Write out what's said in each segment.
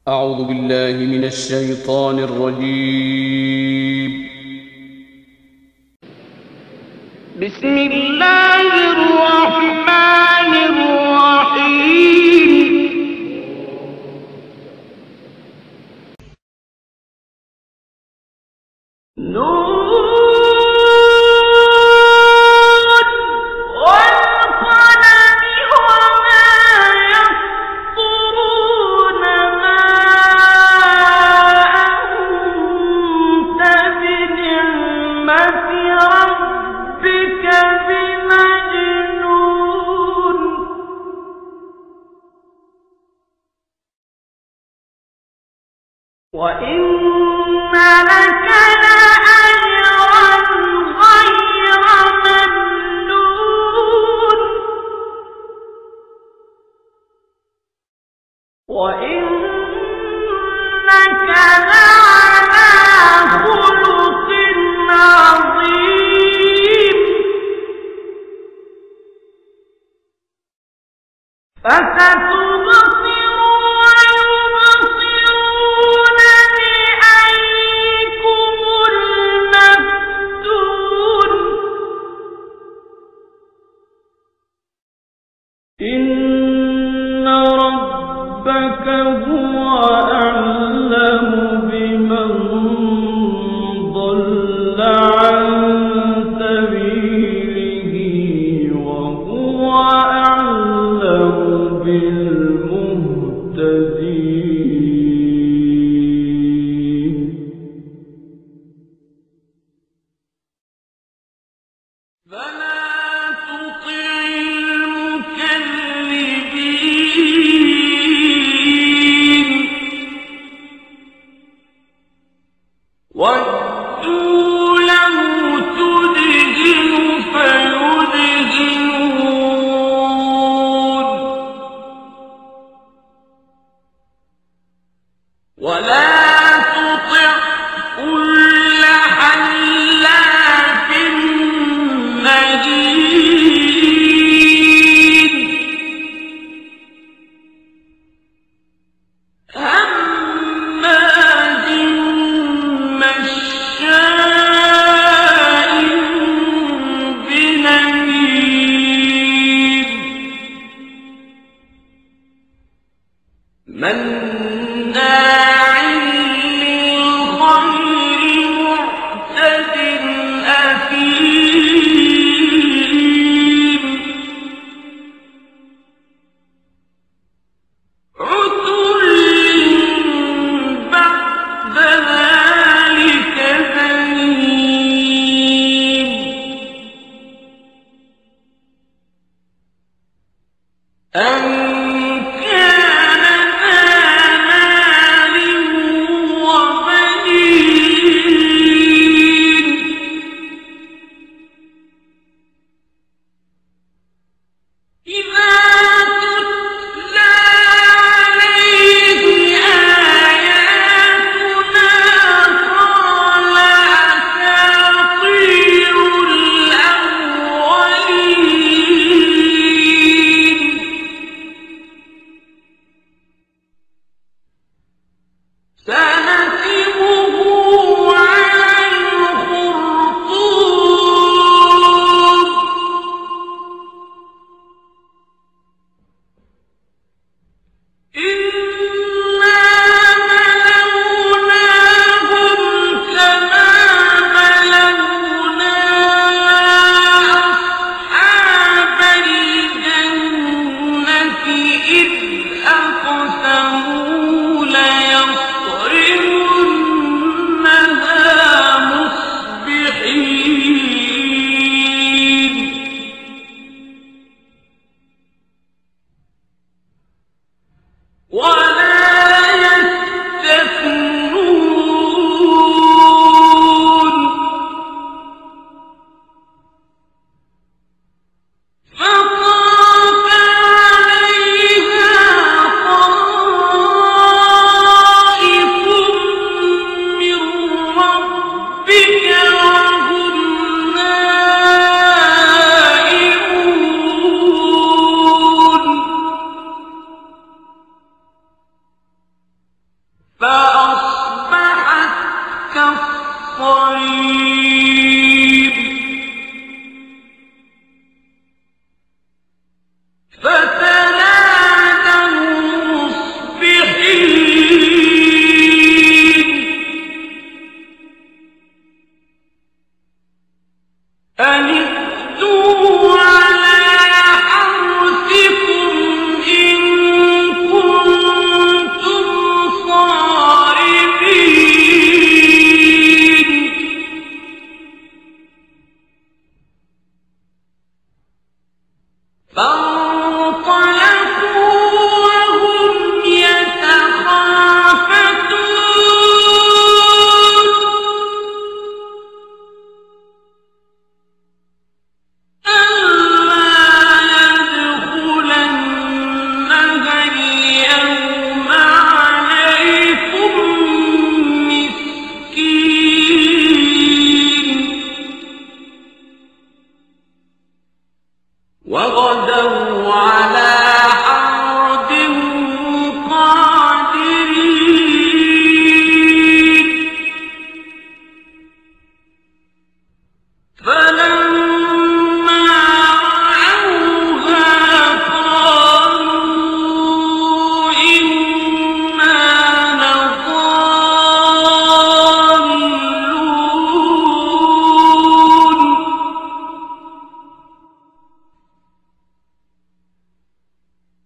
أعوذ بالله من الشيطان الرجيم. بسم الله الرحمن الرحيم. وإن لك لأجرا غير ممنون وإنك لعلى خلق عظيم فستبصر ويبصرون بأيكم المفتون إن ربك هو أعلم بمن ضل عن سبيله وهو أعلم بالمهتدين فلا تطع المكذبين ودوا له تدهن فيدهنون ولا تطع كل حلاف مهين هماز مشاء بنميم مناع للخير معتد أثيم عتل بعد ذلك زنيم أن كان ذا مال وبنين إذا تتلى عليه آياتنا قال أساطير الأولين سنسمه على الخرطوم إنا بلوناهم كما بلونا أصحاب الجنة إذ أقسموا ليصرمنها مصبحين ولا يستثنون فطاف عليها طائف من ربك وهم نائمون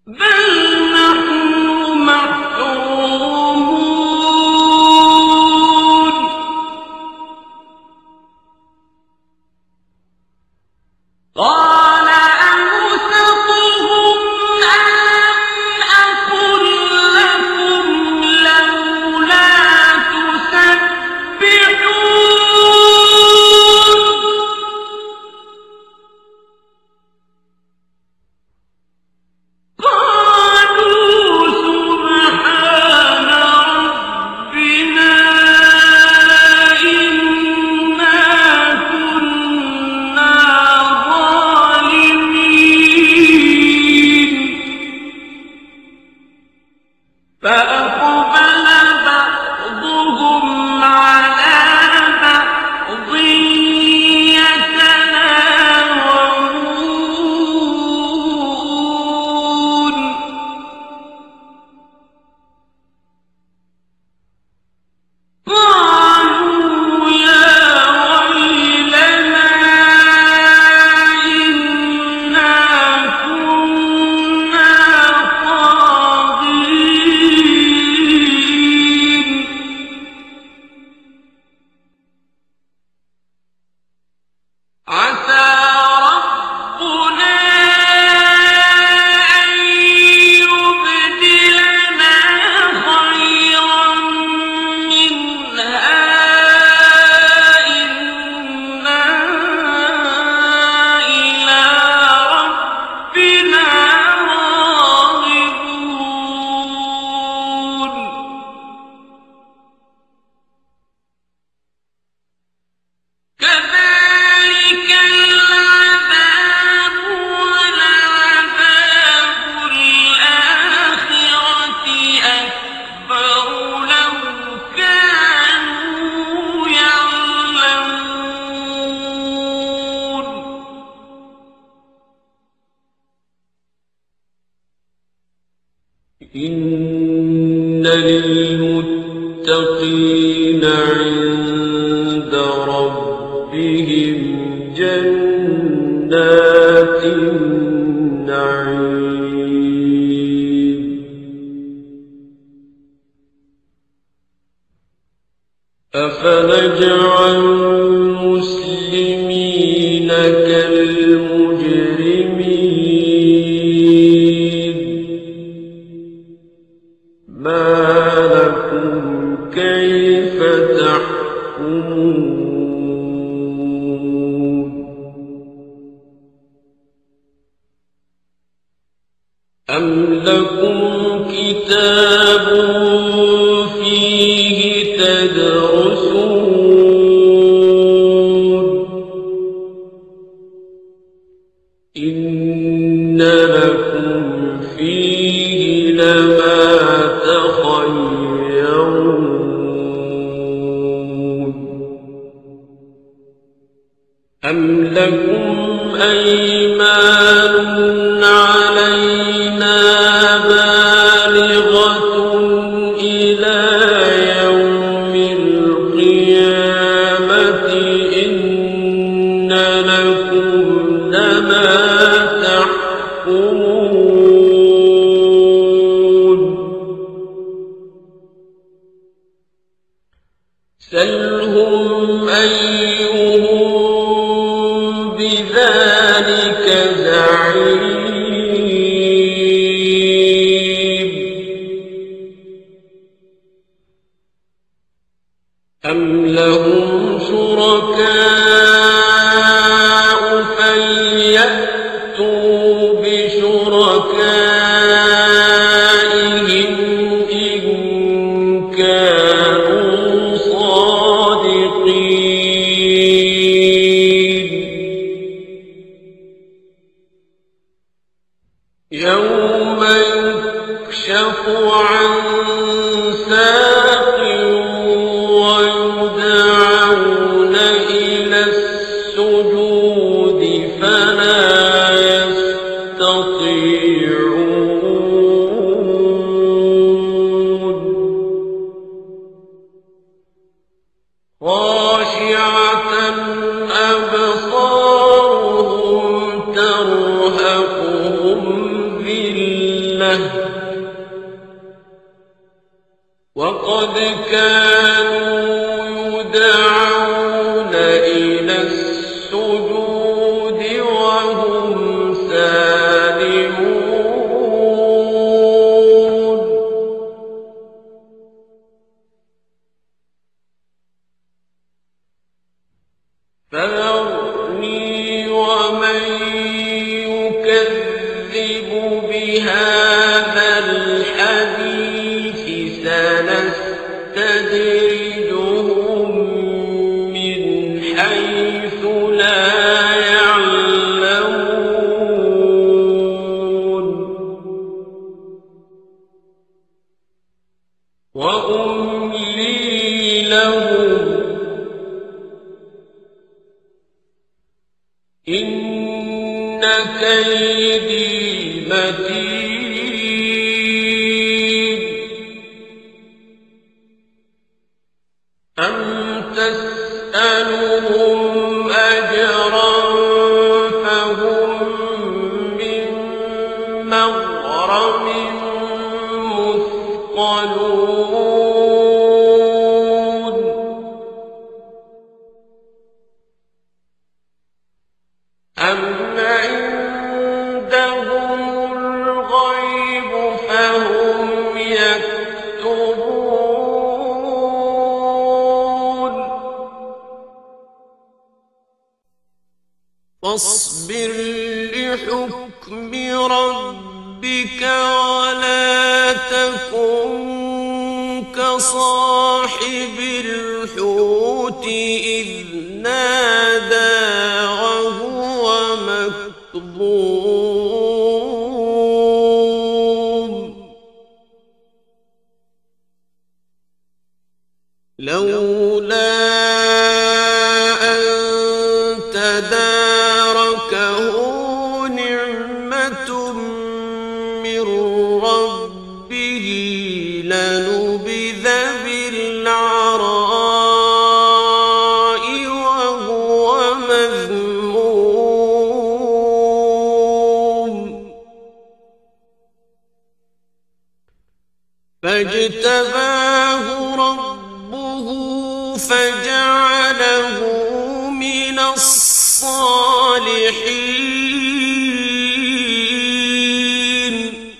بل نحن محرومون قال أوسطهم ألم أقل لكم لولا تسبحون قالوا سبحان ربنا إنا كنا ظالمين فأقبل بعضهم على بعض يتلاومون قالوا يا ويلنا إنا كنا طاغين عسى ربنا أن يبدلنا خيرا منها إنا إلى ربنا راغبون كذلك العذاب ولعذاب الآخرة أكبر لو كانوا يعلمون إن للمتقين عند ربهم جنات النعيم أفنجعل المسلمين كالمجرمين ما لكم كيف تحكمون أم لكم كتاب فيه تدرسون إن لكم فيه لما تخيرون أم لكم أيمان علينا بالغة إلى يوم القيامة إن لكم لما تحكمون سلهم أيهم بذلك زعيم أم لهم شركاء فليأتوا بشركائهم إن كانوا صادقين يوم يكشف عن ساق ويدعون إلى السجود فلا يستطيعون خاشعة أبصارهم ترهقهم ذلة ملة وقد كانوا يدعون إلى السجود وهم سالمون فذرني ومن يكذب بهذا الحديث سنستدرجهم من حيث لا يعلمون وأملي لهم إن كيدي متين أم تسألهم أجرا فهم من مغرم مثقلون أم عندهم الغيب فهم يكتبون فاصبر لحكم ربك ولا تكن كصاحب الحوت إذ نادى وهو مكظوم لولا أن تداركه نعمة من ربه لنبذ بالعراء وهو مذموم فاجتباه ربه فجعله من الصالحين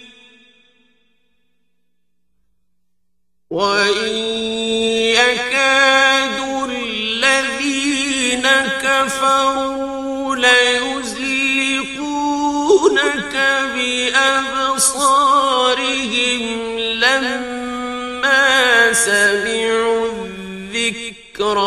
وإن يكاد الذين كفروا ليزلقونك بأبصارهم لما سمعوا الذكر